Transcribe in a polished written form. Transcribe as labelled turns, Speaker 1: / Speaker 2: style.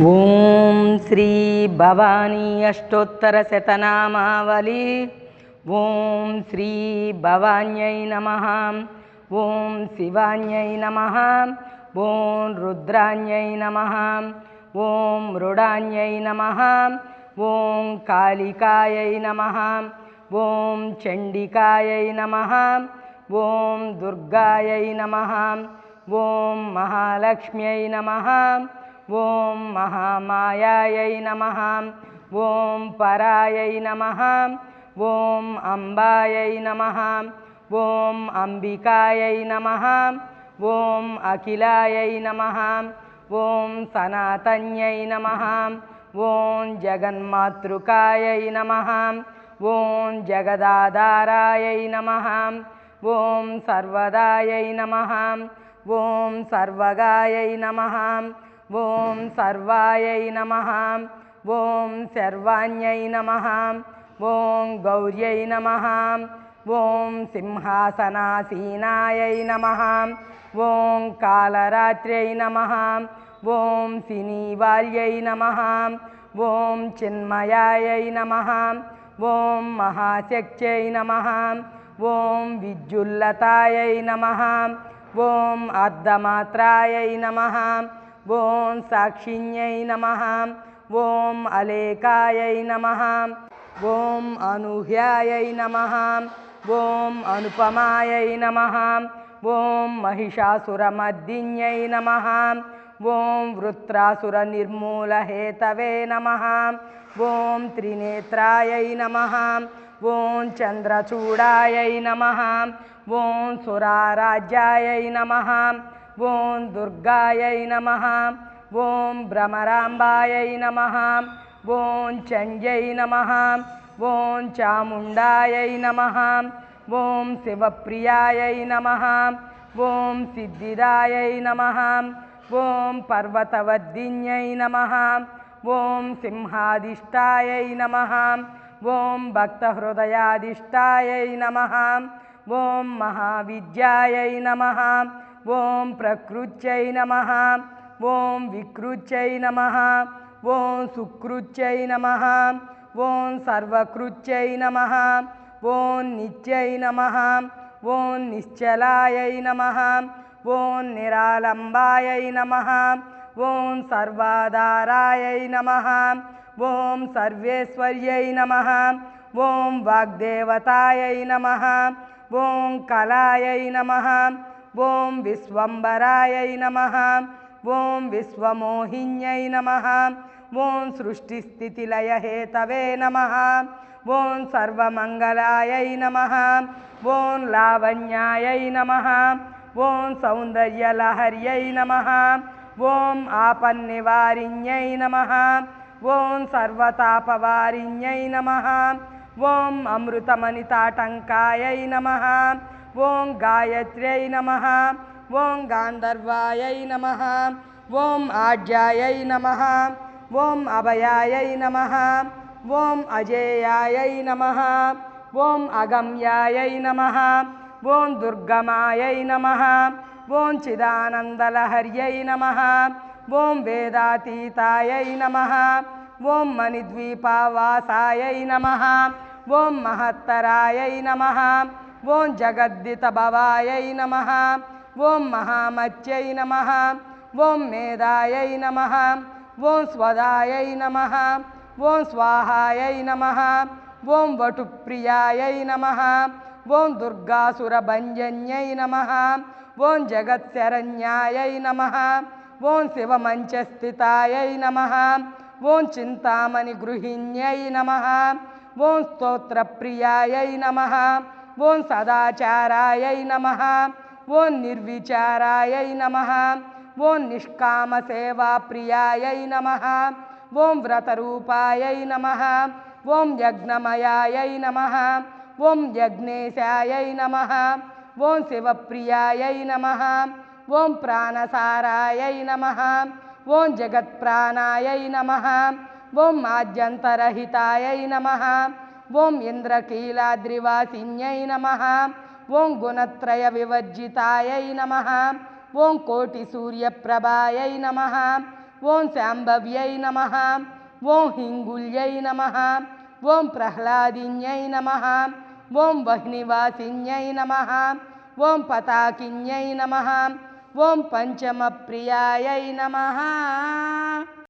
Speaker 1: ఓం శ్రీ భవానీ అష్టోత్తరశతనామావళి. ఓం శ్రీ భవాన్యై నమః. ఓం శివాన్యై నమః. ఓం రుద్రాన్యై నమః. ఓం మృడాన్యై నమః. ఓం కాళికాయై నమః. ఓం చండికాయై నమః. ఓం దుర్గాయై నమః. ఓం మహాలక్ష్మ్యై నమః. ఓం మహామాయాయై నమః. ఓం పరాయై నమః. ఓం అంబాయై నమః. ఓం అంబికాయై నమః. ఓం అఖిలాయై నమః. ఓం సనాతన్యై నమః. ఓం జగన్మాతృకాయై నమః. ఓం జగదాధారాయై నమః. ఓం సర్వదాయై నమః. ఓం సర్వగాయై నమః. ఓం సర్వాయై నమః. ఓం సర్వాణ్యై నమః. ఓం గౌర్యై నమః. ఓం సింహాసనాసీనాయై నమః. ఓం కాళరాత్ర్యై నమః. ఓం సినీవాల్యై నమః. ఓం చిన్మయాయై నమః. ఓం మహాశక్త్యై నమః. ఓం విద్యుల్లతాయై నమః. ఓం అర్ధమాత్రాయై నమః. ఓం సాక్షిణ్యై నమః. ఓం అలేకాయై నమః. ఓం అనూహ్యాయై నమః. ఓం అనుపమాయై నమః. ఓం మహిషాసురమర్దిన్యై నమః. ఓం వృత్రాసురనిర్మూలహేతవే నమః. ఓం త్రినేత్రాయై నమః. ఓం చంద్రచూడాయై నమః. ఓం సురారాజ్యాయై నమః. ఓం దుర్గాయై నమః. ఓం భ్రమరాంబాయై నమః. ఓం చండ్యై నమః. ఓం చాముండాయై నమః. ఓం శివప్రియాయై నమః. ఓం సిద్ధిదాయై నమః. ఓం పర్వతవర్ధిన్యై నమః. ఓం సింహాదిష్టాయై నమః. ఓం భక్తహృదయాదిష్టాయై నమః. ఓం మహావిద్యాయై నమః. ఓం ప్రకృత్యై నమః. ఓం వికృత్యై నమః. ఓం సుకృత్యై నమః. ఓం సర్వకృత్యై నమః. ఓం నిత్యై నమః. ఓం నిశ్చలాయై నమః. ఓం నిరాలంబాయై నమః. ఓం సర్వాధారాయై నమః. ఓం సర్వేశ్వర్యై నమః. ఓం వాగ్దేవతాయై నమః. ఓం కళాయై నమః. ఓం విశ్వంబరాయై నమః. ఓం విశ్వమోహిన్యై నమః. ఓం సృష్టిస్థితిలయహేతవే నమః. ఓం సర్వమంగళాయై నమః. ఓం లావణ్యాయై నమః. ఓం సౌందర్యలహర్యై నమః. ఓం ఆపన్నివారిణ్యై నమః. ఓం సర్వతాపవారిణ్యై నమః. ఓం అమృతమణితాటంకాయై నమః. ఓం గాయత్ర్యై నమః. ఓం గాంధర్వాయై నమః. ఓం ఆజ్యాయై నమః. ఓం అభయాయై నమః. ఓం అజేయాయై నమః. ఓం అగమ్యాయై నమః. ఓం దుర్గమాయై నమః. ఓం చిదానందలహర్యై నమః. ఓం వేదాతీతాయై నమః. ఓం మణిద్వీపావాసాయై నమః. ఓం మహత్తరాయై నమః. ఓం జగద్దితభవాయై నమః. ఓం మహామత్యై నమః. ఓం మేధాయై నమః. ఓం స్వదాయై నమః. ఓం స్వాహాయై నమః. ఓం వటుప్రియాయై నమః. ఓం దుర్గాసురభంజన్యై నమః. ఓం జగత్శరణ్యాయై నమః. ఓం శివమంచస్థితాయై నమః. ఓం చింతామణి గృహిణ్యై నమః. ఓం స్తోత్రప్రియాయై నమః. ఓం సదాచారాయై నమః. ఓం నిర్విచారాయై నమః. ఓం నిష్కామసేవాప్రియాయై నమః. ఓం వ్రతరూపాయై నమః. ఓం యజ్ఞమయాయై నమః. ఓం యజ్ఞేశాయై నమః. ఓం శివప్రియాయై నమః. ఓం ప్రాణసారాయై నమః. ఓం జగత్ప్రాణాయై నమః. ఓం ఆద్యంతరహితాయై నమః. ఓం ఇంద్రకీలాద్రివాసిన్యై నమః. ఓం గుణత్రయ వివర్జితాయై నమః. ఓం కోటి సూర్యప్రభాయై నమః. ఓం శాంభవ్యై నమః ఓం హింగుళ్యై నమః ఓం ప్రహ్లాదిన్యై నమః ఓం వహ్నివాసిన్యై నమః ఓం పతాకిన్యై నమః ఓం పంచమప్రియాయై నమః.